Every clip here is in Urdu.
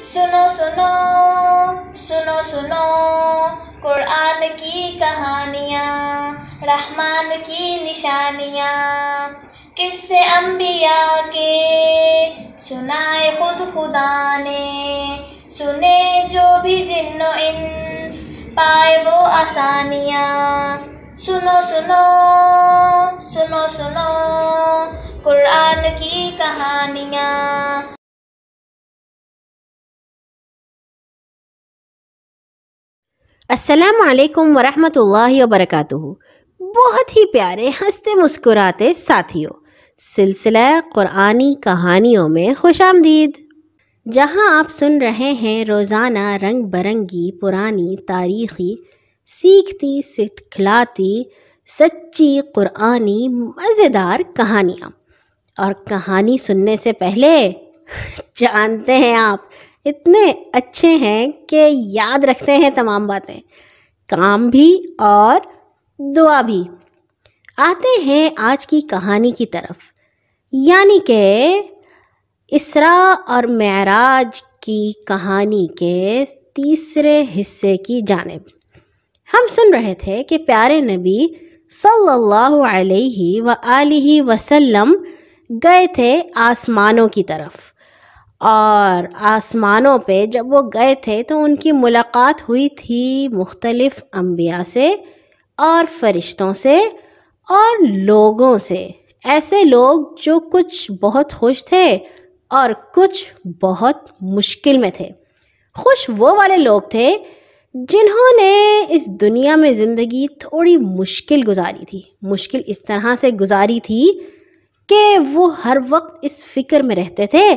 سنو سنو سنو سنو قرآن کی کہانیاں، رحمان کی نشانیاں، قصے انبیاء کے سنائے خود خدا نے، سنے جو بھی جن و انس پائے وہ آسانیاں۔ سنو سنو سنو سنو قرآن کی کہانیاں۔ السلام علیکم ورحمۃ اللہ وبرکاتہ۔ بہت ہی پیارے ہنستے مسکراتے ساتھیوں، سلسلہ قرآنی کہانیوں میں خوش آمدید، جہاں آپ سن رہے ہیں روزانہ رنگ برنگی پرانی تاریخی سیکھتی سکھلاتی سچی قرآنی مزیدار کہانیاں۔ اور کہانی سننے سے پہلے جانتے ہیں آپ اتنے اچھے ہیں کہ یاد رکھتے ہیں تمام باتیں، کام بھی اور دعا بھی۔ آتے ہیں آج کی کہانی کی طرف، یعنی کہ اسراء اور معراج کی کہانی کے تیسرے حصے کی جانب۔ ہم سن رہے تھے کہ پیارے نبی صلی اللہ علیہ وآلہ وسلم گئے تھے آسمانوں کی طرف، اور آسمانوں پہ جب وہ گئے تھے تو ان کی ملاقات ہوئی تھی مختلف انبیاء سے اور فرشتوں سے اور لوگوں سے، ایسے لوگ جو کچھ بہت خوش تھے اور کچھ بہت مشکل میں تھے۔ خوش وہ والے لوگ تھے جنہوں نے اس دنیا میں زندگی تھوڑی مشکل گزاری تھی، مشکل اس طرح سے گزاری تھی کہ وہ ہر وقت اس فکر میں رہتے تھے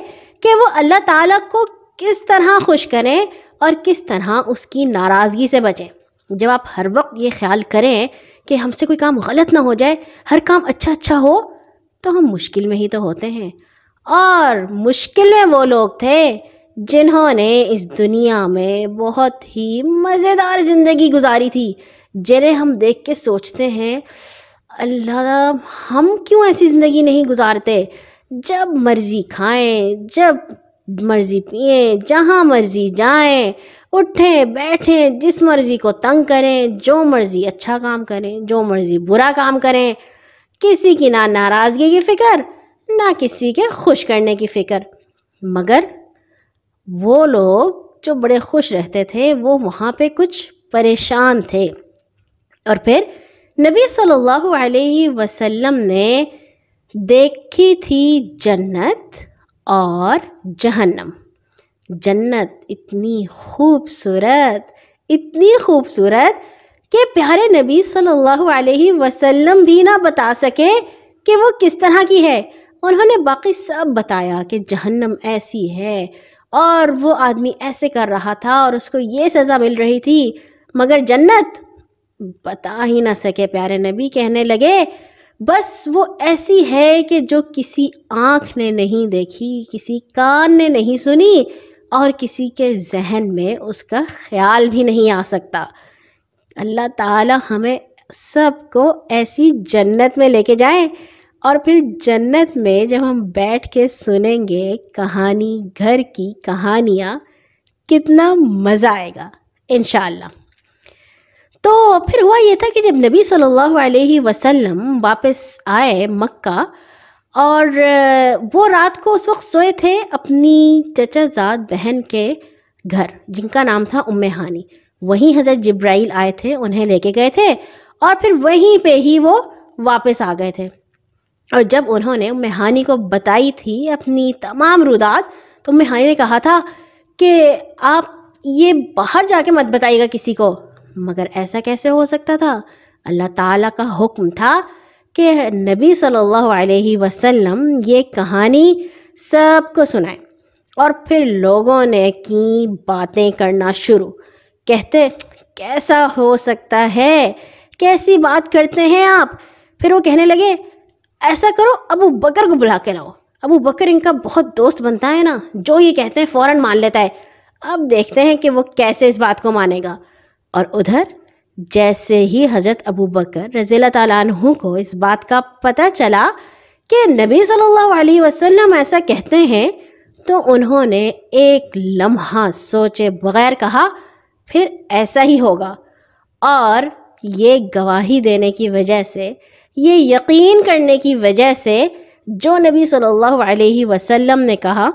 کہ وہ اللہ تعالیٰ کو کس طرح خوش کریں اور کس طرح اس کی ناراضگی سے بچیں۔ جب آپ ہر وقت یہ خیال کریں کہ ہم سے کوئی کام غلط نہ ہو جائے، ہر کام اچھا ہو، تو ہم مشکل میں ہی تو ہوتے ہیں۔ اور مشکل میں وہ لوگ تھے جنہوں نے اس دنیا میں بہت ہی مزیدار زندگی گزاری تھی، جنہیں ہم دیکھ کے سوچتے ہیں اللہ ہم کیوں ایسی زندگی نہیں گزارتے، جب مرضی کھائیں، جب مرضی پئیں، جہاں مرضی جائیں، اٹھیں بیٹھیں، جس مرضی کو تنگ کریں، جو مرضی اچھا کام کریں، جو مرضی برا کام کریں، کسی کی نہ ناراضگی کی فکر نہ کسی کے خوش کرنے کی فکر۔ مگر وہ لوگ جو بڑے خوش رہتے تھے وہ وہاں پہ کچھ پریشان تھے۔ اور پھر نبی صلی اللہ علیہ وسلم نے دیکھی تھی جنت اور جہنم۔ جنت اتنی خوبصورت کہ پیارے نبی صلی اللہ علیہ وسلم بھی نہ بتا سکے کہ وہ کس طرح کی ہے۔ انہوں نے باقی سب بتایا کہ جہنم ایسی ہے اور وہ آدمی ایسے کر رہا تھا اور اس کو یہ سزا مل رہی تھی، مگر جنت بتا ہی نہ سکے۔ پیارے نبی کہنے لگے بس وہ ایسی ہے کہ جو کسی آنکھ نے نہیں دیکھی، کسی کان نے نہیں سنی اور کسی کے ذہن میں اس کا خیال بھی نہیں آ سکتا۔ اللہ تعالی ہمیں سب کو ایسی جنت میں لے کے جائیں، اور پھر جنت میں جب ہم بیٹھ کے سنیں گے کہانی گھر کی کہانیاں، کتنا مزہ آئے گا انشاءاللہ۔ تو پھر ہوا یہ تھا کہ جب نبی صلی اللہ علیہ وسلم واپس آئے مکہ، اور وہ رات کو اس وقت سوئے تھے اپنی چچا زاد بہن کے گھر، جن کا نام تھا ام ہانی۔ وہیں حضرت جبرائیل آئے تھے، انہیں لے کے گئے تھے، اور پھر وہیں پہ ہی وہ واپس آ گئے تھے۔ اور جب انہوں نے ام ہانی کو بتائی تھی اپنی تمام رودات، تو ام ہانی نے کہا تھا کہ آپ یہ باہر جا کے مت بتائیے گا کسی کو۔ مگر ایسا کیسے ہو سکتا تھا؟ اللہ تعالیٰ کا حکم تھا کہ نبی صلی اللہ علیہ وسلم یہ کہانی سب کو سنائیں۔ اور پھر لوگوں نے کی باتیں کرنا شروع، کہتے کیسا ہو سکتا ہے، کیسی بات کرتے ہیں آپ۔ پھر وہ کہنے لگے ایسا کرو ابو بکر کو بلا کے لاؤ، ابو بکر ان کا بہت دوست بنتا ہے نا، جو یہ کہتے ہیں فوراً مان لیتا ہے، اب دیکھتے ہیں کہ وہ کیسے اس بات کو مانے گا۔ اور ادھر جیسے ہی حضرت ابو بکر رضی اللہ تعالیٰ عنہ کو اس بات کا پتہ چلا کہ نبی صلی اللہ علیہ وسلم ایسا کہتے ہیں، تو انہوں نے ایک لمحہ سوچے بغیر کہا پھر ایسا ہی ہوگا، اور یہ گواہی دینے کی وجہ سے، یہ یقین کرنے کی وجہ سے جو نبی صلی اللہ علیہ وسلم نے کہا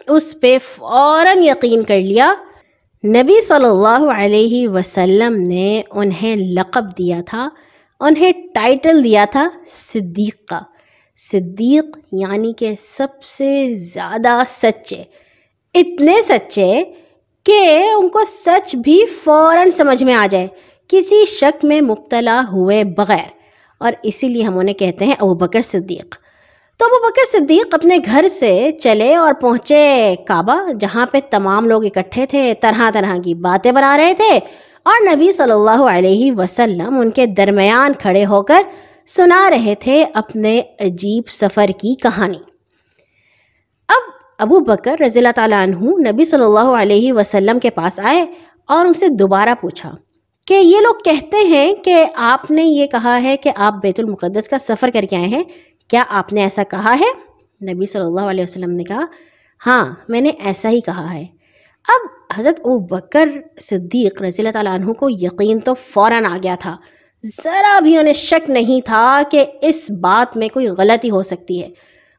اس پہ فوراً یقین کر لیا۔ نبی صلی اللہ علیہ وسلم نے انہیں لقب دیا تھا، انہیں ٹائٹل دیا تھا صدیق کا۔ صدیق یعنی کہ سب سے زیادہ سچے، اتنے سچے کہ ان کو سچ بھی فوراً سمجھ میں آ جائے، کسی شک میں مبتلا ہوئے بغیر، اور اسی لیے ہم انہیں کہتے ہیں ابوبکر صدیق۔ تو ابوبکر صدیق اپنے گھر سے چلے اور پہنچے کعبہ، جہاں پہ تمام لوگ اکٹھے تھے، طرح طرح کی باتیں بنا رہے تھے، اور نبی صلی اللہ علیہ وسلم ان کے درمیان کھڑے ہو کر سنا رہے تھے اپنے عجیب سفر کی کہانی۔ اب ابو بکر رضی اللہ تعالیٰ عنہ نبی صلی اللہ علیہ وسلم کے پاس آئے اور ان سے دوبارہ پوچھا کہ یہ لوگ کہتے ہیں کہ آپ نے یہ کہا ہے کہ آپ بیت المقدس کا سفر کر کے آئے ہیں، کیا آپ نے ایسا کہا ہے؟ نبی صلی اللہ علیہ وسلم نے کہا ہاں میں نے ایسا ہی کہا ہے۔ اب حضرت ابوبکر صدیق رضی اللہ تعالیٰ عنہ کو یقین تو فوراً آ گیا تھا، ذرا بھی انہیں شک نہیں تھا کہ اس بات میں کوئی غلطی ہو سکتی ہے،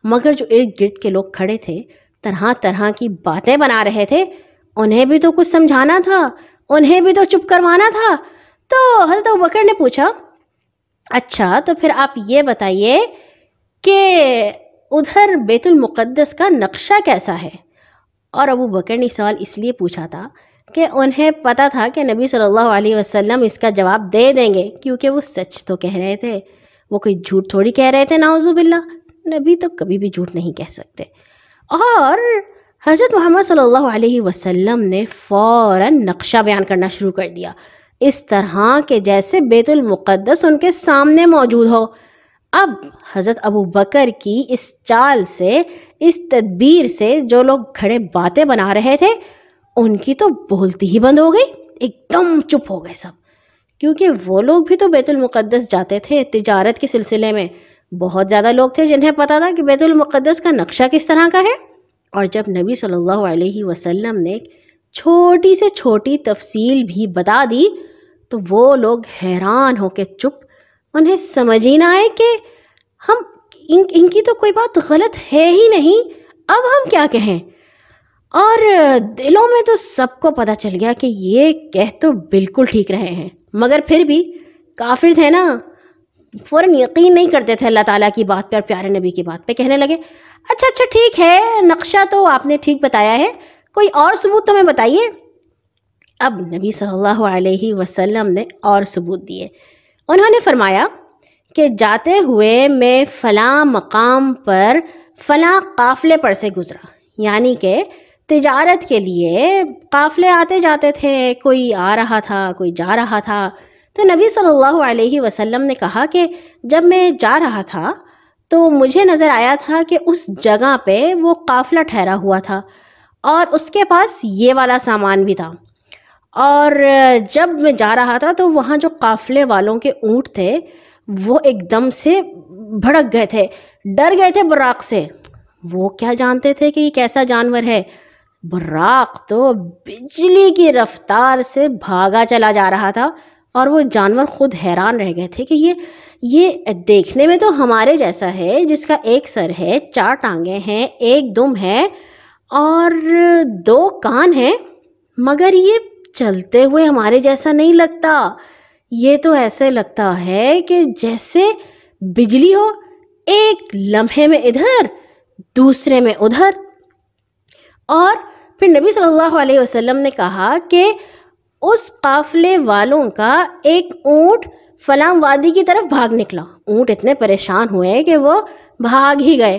مگر جو ارد گرد کے لوگ کھڑے تھے، طرح طرح کی باتیں بنا رہے تھے، انہیں بھی تو کچھ سمجھانا تھا، انہیں بھی تو چپ کروانا تھا۔ تو حضرت ابوبکر نے پوچھا اچھا تو پھر آپ یہ بتائیے کہ ادھر بیت المقدس کا نقشہ کیسا ہے؟ اور ابوبکر نے سوال اس لیے پوچھا تھا کہ انہیں پتہ تھا کہ نبی صلی اللہ علیہ وسلم اس کا جواب دے دیں گے، کیونکہ وہ سچ تو کہہ رہے تھے، وہ کوئی جھوٹ تھوڑی کہہ رہے تھے، نعوذ باللہ، نبی تو کبھی بھی جھوٹ نہیں کہہ سکتے۔ اور حضرت محمد صلی اللہ علیہ وسلم نے فوراً نقشہ بیان کرنا شروع کر دیا، اس طرح کہ جیسے بیت المقدس ان کے سامنے موجود ہو۔ اب حضرت ابوبکر کی اس چال سے، اس تدبیر سے جو لوگ کھڑے باتیں بنا رہے تھے ان کی تو بولتی ہی بند ہو گئی، ایک دم چپ ہو گئے سب، کیونکہ وہ لوگ بھی تو بیت المقدس جاتے تھے تجارت کے سلسلے میں، بہت زیادہ لوگ تھے جنہیں پتہ تھا کہ بیت المقدس کا نقشہ کس طرح کا ہے۔ اور جب نبی صلی اللہ علیہ وسلم نے چھوٹی سے چھوٹی تفصیل بھی بتا دی تو وہ لوگ حیران ہو کے چپ، انہیں سمجھ ہی نہ آئے کہ ہم ان کی تو کوئی بات غلط ہے ہی نہیں، اب ہم کیا کہیں۔ اور دلوں میں تو سب کو پتہ چل گیا کہ یہ کہہ تو بالکل ٹھیک رہے ہیں، مگر پھر بھی کافر تھے نا، فوراً یقین نہیں کرتے تھے اللہ تعالیٰ کی بات پہ اور پیارے نبی کی بات پہ، کہنے لگے اچھا ٹھیک ہے، نقشہ تو آپ نے ٹھیک بتایا ہے، کوئی اور ثبوت تو ہمیں بتائیے۔ اب نبی صلی اللہ علیہ وسلم نے اور ثبوت دیے، انہوں نے فرمایا کہ جاتے ہوئے میں فلاں مقام پر فلاں قافلے پر سے گزرا، یعنی کہ تجارت کے لیے قافلے آتے جاتے تھے، کوئی آ رہا تھا کوئی جا رہا تھا۔ تو نبی صلی اللہ علیہ وسلم نے کہا کہ جب میں جا رہا تھا تو مجھے نظر آیا تھا کہ اس جگہ پہ وہ قافلہ ٹھہرا ہوا تھا اور اس کے پاس یہ والا سامان بھی تھا، اور جب میں جا رہا تھا تو وہاں جو قافلے والوں کے اونٹ تھے وہ ایک دم سے بھڑک گئے تھے، ڈر گئے تھے براق سے۔ وہ کیا جانتے تھے کہ یہ کیسا جانور ہے؟ براق تو بجلی کی رفتار سے بھاگا چلا جا رہا تھا، اور وہ جانور خود حیران رہ گئے تھے کہ یہ دیکھنے میں تو ہمارے جیسا ہے، جس کا ایک سر ہے، 4 ٹانگیں ہیں، ایک دم ہے اور 2 کان ہیں، مگر یہ چلتے ہوئے ہمارے جیسا نہیں لگتا، یہ تو ایسے لگتا ہے کہ جیسے بجلی ہو، ایک لمحے میں ادھر دوسرے میں ادھر۔ اور پھر نبی صلی اللہ علیہ وسلم نے کہا کہ اس قافلے والوں کا ایک اونٹ فلاں وادی کی طرف بھاگ نکلا، اونٹ اتنے پریشان ہوئے کہ وہ بھاگ ہی گئے،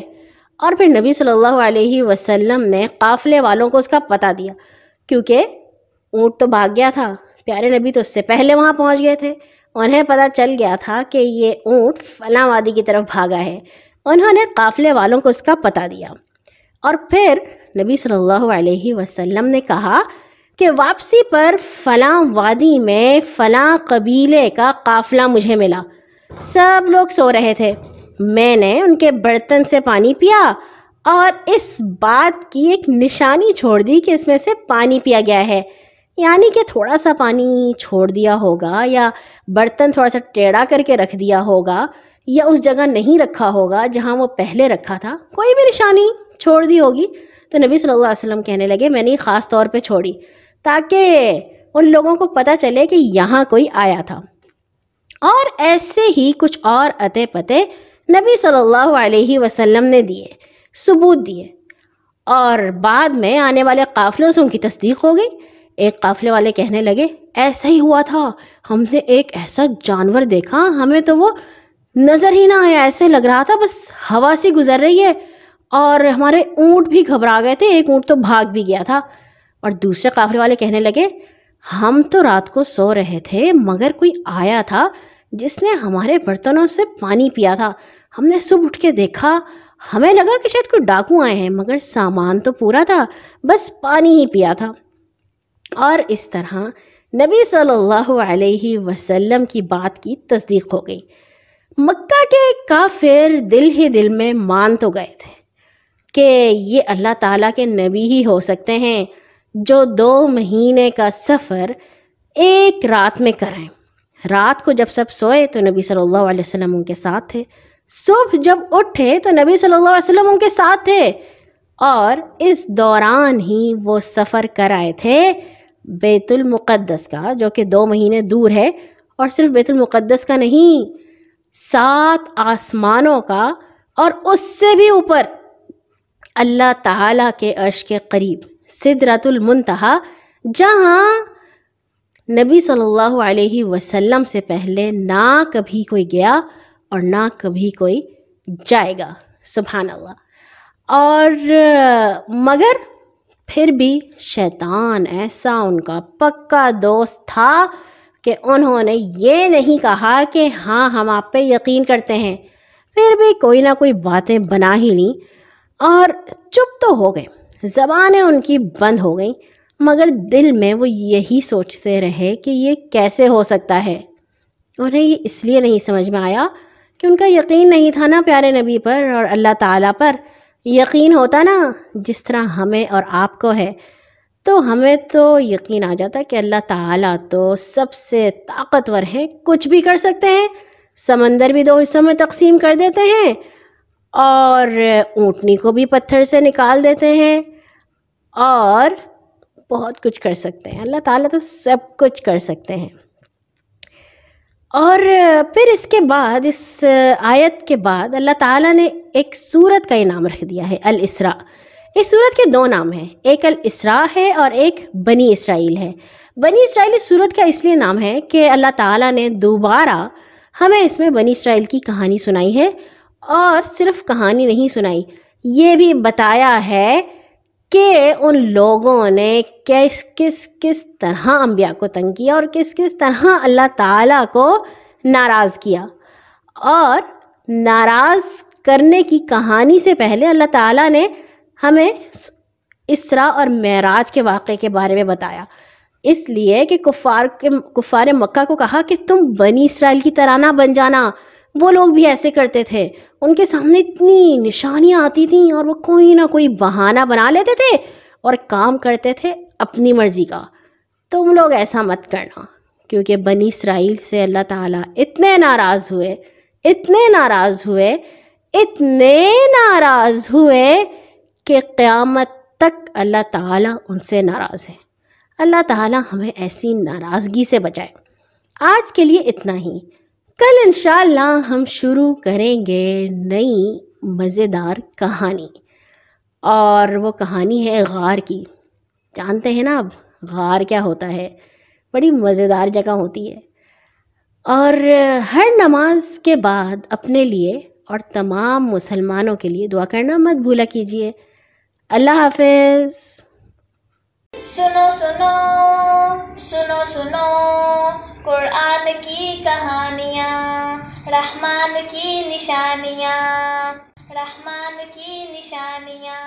اور پھر نبی صلی اللہ علیہ وسلم نے قافلے والوں کو اس کا پتہ دیا، کیونکہ اونٹ تو بھاگ گیا تھا، پیارے نبی تو اس سے پہلے وہاں پہنچ گئے تھے، انہیں پتہ چل گیا تھا کہ یہ اونٹ فلاں وادی کی طرف بھاگا ہے، انہوں نے قافلے والوں کو اس کا پتہ دیا۔ اور پھر نبی صلی اللہ علیہ وسلم نے کہا کہ واپسی پر فلاں وادی میں فلاں قبیلے کا قافلہ مجھے ملا، سب لوگ سو رہے تھے، میں نے ان کے برتن سے پانی پیا اور اس بات کی ایک نشانی چھوڑ دی کہ اس میں سے پانی پیا گیا ہے، یعنی کہ تھوڑا سا پانی چھوڑ دیا ہوگا، یا برتن تھوڑا سا ٹیڑھا کر کے رکھ دیا ہوگا، یا اس جگہ نہیں رکھا ہوگا جہاں وہ پہلے رکھا تھا، کوئی بھی نشانی چھوڑ دی ہوگی۔ تو نبی صلی اللہ علیہ وسلم کہنے لگے میں نے خاص طور پہ چھوڑی تاکہ ان لوگوں کو پتہ چلے کہ یہاں کوئی آیا تھا۔ اور ایسے ہی کچھ اور اتے پتے نبی صلی اللہ علیہ وسلم نے دیے، ثبوت دیے، اور بعد میں آنے والے قافلوں سے ان کی تصدیق ہو گئی۔ ایک قافلے والے کہنے لگے ایسا ہی ہوا تھا، ہم نے ایک ایسا جانور دیکھا، ہمیں تو وہ نظر ہی نہ آیا، ایسے لگ رہا تھا بس ہوا سی گزر رہی ہے، اور ہمارے اونٹ بھی گھبرا گئے تھے، ایک اونٹ تو بھاگ بھی گیا تھا۔ اور دوسرے قافلے والے کہنے لگے ہم تو رات کو سو رہے تھے مگر کوئی آیا تھا جس نے ہمارے برتنوں سے پانی پیا تھا، ہم نے صبح اٹھ کے دیکھا، ہمیں لگا کہ شاید کوئی ڈاکو آئے ہیں مگر سامان تو پورا تھا، بس پانی ہی پیا تھا۔ اور اس طرح نبی صلی اللہ علیہ وسلم کی بات کی تصدیق ہو گئی۔ مکہ کے کافر دل ہی دل میں مان تو گئے تھے کہ یہ اللہ تعالیٰ کے نبی ہی ہو سکتے ہیں جو 2 مہینے کا سفر ایک رات میں کریں۔ رات کو جب سب سوئے تو نبی صلی اللہ علیہ وسلم ان کے ساتھ تھے، صبح جب اٹھے تو نبی صلی اللہ علیہ وسلم ان کے ساتھ تھے، اور اس دوران ہی وہ سفر کر آئے تھے بیت المقدس کا، جو کہ 2 مہینے دور ہے، اور صرف بیت المقدس کا نہیں، 7 آسمانوں کا، اور اس سے بھی اوپر اللہ تعالیٰ کے عرش کے قریب سدرۃ المنتہا، جہاں نبی صلی اللہ علیہ وسلم سے پہلے نہ کبھی کوئی گیا اور نہ کبھی کوئی جائے گا، سبحان اللہ۔ اور مگر پھر بھی شیطان ایسا ان کا پکا دوست تھا کہ انہوں نے یہ نہیں کہا کہ ہاں ہم آپ پہ یقین کرتے ہیں، پھر بھی کوئی نہ کوئی باتیں بنا ہی لیں، اور چپ تو ہو گئے، زبانیں ان کی بند ہو گئیں، مگر دل میں وہ یہی سوچتے رہے کہ یہ کیسے ہو سکتا ہے۔ انہیں یہ اس لیے نہیں سمجھ میں آیا کہ ان کا یقین نہیں تھا نا پیارے نبی پر اور اللہ تعالیٰ پر۔ یقین ہوتا نا جس طرح ہمیں اور آپ کو ہے، تو ہمیں تو یقین آ جاتا کہ اللہ تعالیٰ تو سب سے طاقتور ہیں، کچھ بھی کر سکتے ہیں، سمندر بھی 2 حصوں میں تقسیم کر دیتے ہیں، اور اونٹنی کو بھی پتھر سے نکال دیتے ہیں، اور بہت کچھ کر سکتے ہیں۔ اللہ تعالیٰ تو سب کچھ کر سکتے ہیں۔ اور پھر اس کے بعد، اس آیت کے بعد، اللہ تعالیٰ نے ایک سورت کا انعام رکھ دیا ہے، الاسراء۔ اس سورت کے 2 نام ہیں، ایک الاسراء ہے اور ایک بنی اسرائیل ہے۔ بنی اسرائیل اس سورت کا اس لیے نام ہے کہ اللہ تعالیٰ نے دوبارہ ہمیں اس میں بنی اسرائیل کی کہانی سنائی ہے، اور صرف کہانی نہیں سنائی، یہ بھی بتایا ہے کہ ان لوگوں نے کس طرح انبیاء کو تنگ کیا اور کس طرح اللہ تعالیٰ کو ناراض کیا۔ اور ناراض کرنے کی کہانی سے پہلے اللہ تعالیٰ نے ہمیں اسراء اور معراج کے واقعے کے بارے میں بتایا، اس لیے کہ کفار مکہ کو کہا کہ تم بنی اسرائیل کی طرح نہ بن جانا، وہ لوگ بھی ایسے کرتے تھے، ان کے سامنے اتنی نشانیاں آتی تھیں اور وہ کوئی نہ کوئی بہانہ بنا لیتے تھے اور کام کرتے تھے اپنی مرضی کا۔ تم لوگ ایسا مت کرنا، کیونکہ بنی اسرائیل سے اللہ تعالیٰ اتنے ناراض ہوئے کہ قیامت تک اللہ تعالیٰ ان سے ناراض ہے۔ اللہ تعالیٰ ہمیں ایسی ناراضگی سے بچائے۔ آج کے لیے اتنا ہی، کل انشاءاللہ ہم شروع کریں گے نئی مزیدار کہانی، اور وہ کہانی ہے غار کی۔ جانتے ہیں نا اب غار کیا ہوتا ہے، بڑی مزیدار جگہ ہوتی ہے۔ اور ہر نماز کے بعد اپنے لیے اور تمام مسلمانوں کے لیے دعا کرنا مت بھولا کیجیے۔ اللہ حافظ۔ سنو سنو سنو سنو قرآن کی کہانیاں، رحمان کی نشانیاں، رحمان کی نشانیاں۔